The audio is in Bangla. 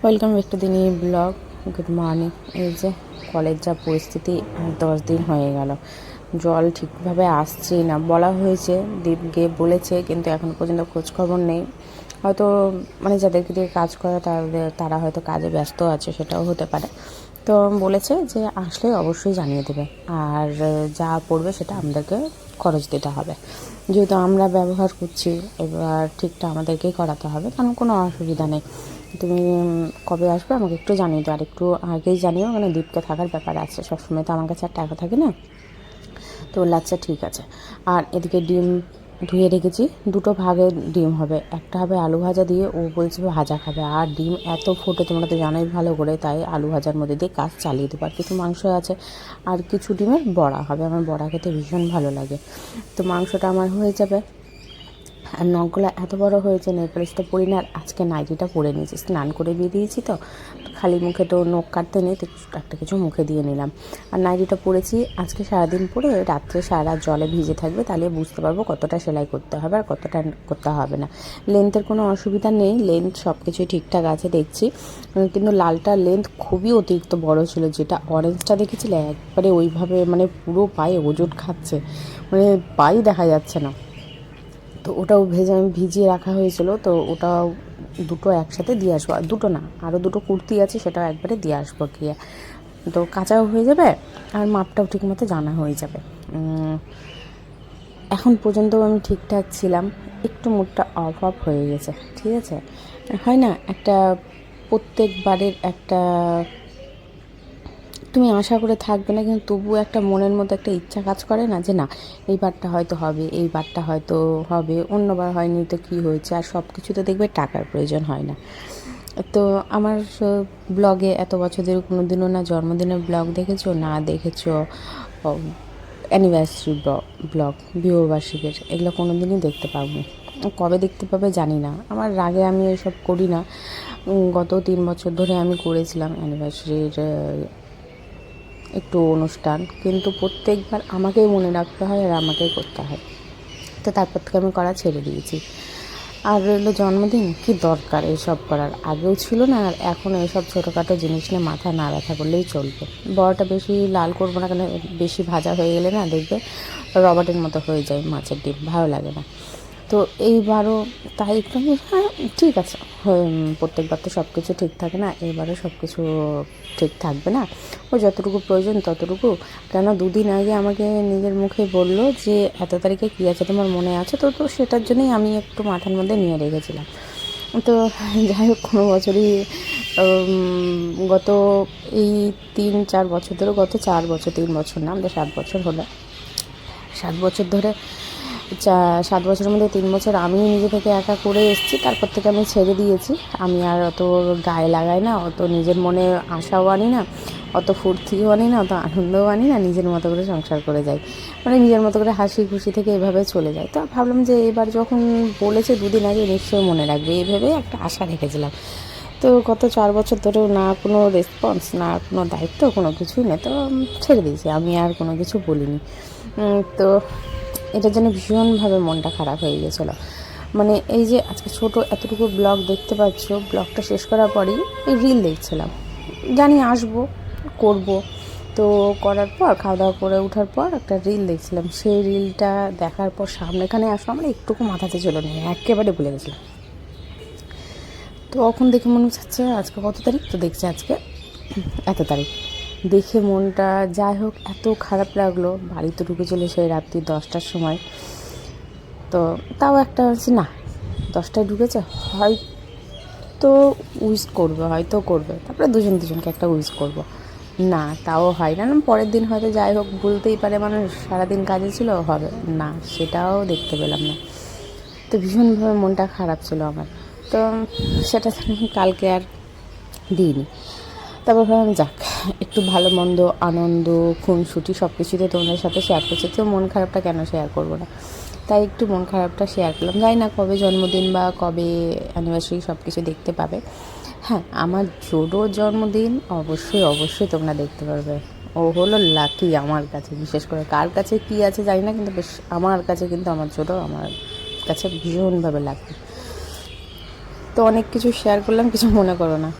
ওয়েলকাম ব্যাক টু দিনী ব্লগ। Good morning. এই যে কলের যা পরিস্থিতি, 10 দিন হয়ে গেল, জল ঠিকভাবে আসছেই না। বলা হয়েছে, দীপ গিয়ে বলেছে, কিন্তু এখন পর্যন্ত খোঁজখবর নেই। হয়তো যাদেরকে দিয়ে কাজ করা তারা হয়তো কাজে ব্যস্ত আছে, সেটাও হতে পারে। তো বলেছে যে আসলে অবশ্যই জানিয়ে দেবে, আর যা পড়বে সেটা আমাদেরকে খরচ দিতে হবে। যেহেতু আমরা ব্যবহার করছি, এবার ঠিকটা আমাদেরকেই করাতে হবে, কারণ কোনো অসুবিধা নেই। তুমি কবে আসবে আমাকে একটু জানিয়ে দিও, আর একটু আগেই জানিও, দীপকে থাকার ব্যাপার আছে। সবসময় তো আমার কাছে আর টাকা থাকে না। তো বললে আচ্ছা ঠিক আছে। আর এদিকে ডিম ধুয়ে রেখেছি, দুটো ভাগে ডিম হবে, একটা হবে আলু ভাজা দিয়ে, ও বলছে ভাজা খাবে। আর ডিম এত ফোটে, তোমরা তো জানোই ভালো করে, তাই আলু ভাজার মধ্যে দিয়ে কাজ চালিয়ে দেবো। আর কিছু মাংস আছে, আর কিছু ডিমের বড়া হবে। আমার বড়া খেতে ভীষণ ভালো লাগে। তো মাংসটা আমার হয়ে যাবে। আর নখগুলো এত বড় হয়েছে, নেলপালিশ তো পরি না, আর আজকে নাইটিটা পরে নিয়েছি। স্নান করে বেরিয়েছি তো খালি মুখে তো নখ কাটতে নেই, তো একটা কিছু মুখে দিয়ে নিলাম। আর নাইটিটা পরেছি আজকে সারাদিন পরে, রাত্রে সারা রাত জলে ভিজে থাকবে, তাহলে বুঝতে পারবো কতটা সেলাই করতে হবে আর কতটা করতে হবে না। লেন্থের কোনো অসুবিধা নেই, লেন্থ সব কিছুই ঠিকঠাক আছে দেখছি। কিন্তু লালটার লেন্থ খুবই অতিরিক্ত বড় ছিল, যেটা অরেঞ্জটা দেখেছিলে একবারে ওইভাবে, পুরো পায়ে ওজোট খাচ্ছে, পাই দেখা যাচ্ছে না। তো ওটাও ভিজিয়ে রাখা হয়েছিল, তো ওটাও দুটো একসাথে দিয়ে আসবো। আর দুটো না, আরও দুটো কুর্তি আছে, সেটাও একবারে দিয়ে আসবো গিয়ে। তো কাঁচাও হয়ে যাবে, আর মাপটাও ঠিকমতো জানা হয়ে যাবে। এখন পর্যন্ত আমি ঠিকঠাক ছিলাম, একটু মুডটা অফ হয়ে গেছে। ঠিক আছে, হয় না একটা প্রত্যেকবারের একটা, তুমি আশা করে থাকবে না, কিন্তু তবুও একটা মনের মধ্যে একটা ইচ্ছা কাজ করে না, যে না এইবারটা হয়তো হবে, এইবারটা হয়তো হবে, অন্যবার হয়নি তো কী হয়েছে। আর সব কিছুতে দেখবে টাকার প্রয়োজন হয় না। তো আমার ব্লগে এত বছর ধরে কোনো দিনও না জন্মদিনের ব্লগ দেখেছো, না দেখেছো অ্যানিভার্সারি ব্লগ, বিবাহবার্ষিকের, এগুলো কোনো দিনই দেখতে পাবো না। কবে দেখতে পাবে জানি না। আমার রাগে আমি এসব করি না। গত 3 বছর ধরে আমি করেছিলাম অ্যানিভার্সারির একটু অনুষ্ঠান, কিন্তু প্রত্যেকবার আমাকেই মনে রাখতে হয় আর আমাকেই করতে হয়। তো তারপর থেকে আমি করা ছেড়ে দিয়েছি। আর রইল জন্মদিন, কি দরকার এইসব করার, আগেও ছিল না, আর এখন এইসব ছোটোখাটো জিনিস নিয়ে মাথা না ব্যথা করলেই চলবে। বড়টা বেশি লাল করবো না, কেন বেশি ভাজা হয়ে গেলে না দেখবে রবার্টের মতো হয়ে যায় মাছের ডিম, ভালো লাগে না। তো এইবারও তাই একটু হ্যাঁ ঠিক আছে, প্রত্যেকবার তো সব কিছু ঠিক থাকে না, এবারও সব কিছু ঠিক থাকবে না। ও যতটুকু প্রয়োজন ততটুকু। কেন 2 দিন আগে আমাকে নিজের মুখে বলল যে এত তারিখে কী আছে তোমার মনে আছে তো, সেটার জন্যই আমি একটু মাথার মধ্যে নিয়ে রেখেছিলাম। তো যাই হোক, কোনো বছরই গত এই 3-4 বছর ধরে, গত 4 বছর, 3 বছর না, আমাদের 7 বছর হলো। 7 বছর ধরে 7 বছরের মধ্যে 3 বছর আমি নিজে থেকে একা করে এসেছি, তারপর থেকে আমি ছেড়ে দিয়েছি। আমি আর অত গায়ে লাগাই না, অত নিজের মনে আশাও আনি না, অত ফুর্তিও আনি না, অত আনন্দও আনি না, নিজের মতো করে সংসার করে যাই, নিজের মতো করে হাসি খুশি থেকে এভাবে চলে যায়। তো ভাবলাম যে এবার যখন বলেছে 2 দিন আগে, নিশ্চয়ই মনে রাখবে, এইভাবে একটা আশা রেখেছিলাম। তো গত 4 বছর ধরেও না কোনো রেসপন্স, না কোনো দায়িত্ব, কোনো কিছুই নেই, তো ছেড়ে দিয়েছি। আমি আর কোনো কিছু বলিনি। তো এটার জন্য ভীষণভাবে মনটা খারাপ হয়ে গেছিলো। এই যে আজকে ছোট এতটুকু ব্লগ দেখতে পাচ্ছ, ব্লগটা শেষ করার পরেই এই রিল দেখছিলাম, জানি আসবো করব। তো করার পর খাওয়া দাওয়া করে ওঠার পর একটা রিল দেখছিলাম, সেই রিলটা দেখার পর সামনেখানে আসলো, আমার একটুকু মাথাতে ছিল না, একেবারে ভুলে গেছিলাম। তো তখন দেখে মনে হচ্ছে আজকে কত তারিখ, তো দেখছি আজকে এত তারিখ, দেখে মনটা যাই হোক এত খারাপ লাগলো। বাড়িতে ঢুকে চলে সেই রাত্রি 10টার সময়। তো তাও একটা হচ্ছে না, 10টায় ঢুকেছে, হয়তো উইশ করবে, হয়তো করবে, তারপরে দুজনকে একটা উইশ করব, না তাও হয় না। পরের দিন হয়তো যাই হোক ভুলতেই পারে মানুষ, সারাদিন কাজে ছিল, হবে না, সেটাও দেখতে পেলাম না। তো ভীষণভাবে মনটা খারাপ ছিল আমার। তো সেটা কালকে আর দিইনি। তারপর ভাবলাম যাক, একটু ভালো মন্দ, আনন্দ, খুনসুটি সব কিছুতে তোমাদের সাথে শেয়ার করছি, তো মন খারাপটা কেন শেয়ার করবো না। তাই একটু মন খারাপটা শেয়ার করলাম। জানি না কবে জন্মদিন বা কবে অ্যানিভার্সারি সব কিছু দেখতে পাবে। হ্যাঁ, আমার জোরও জন্মদিন অবশ্যই তোমরা দেখতে পারবে। ও হলো লাকি আমার কাছে, বিশেষ করে কার কাছে কী আছে জানি না, কিন্তু বেশ আমার কাছে কিন্তু আমার জোরও আমার কাছে ভীষণভাবে লাকি। তো অনেক কিছু শেয়ার করলাম, কিছু মনে করো না।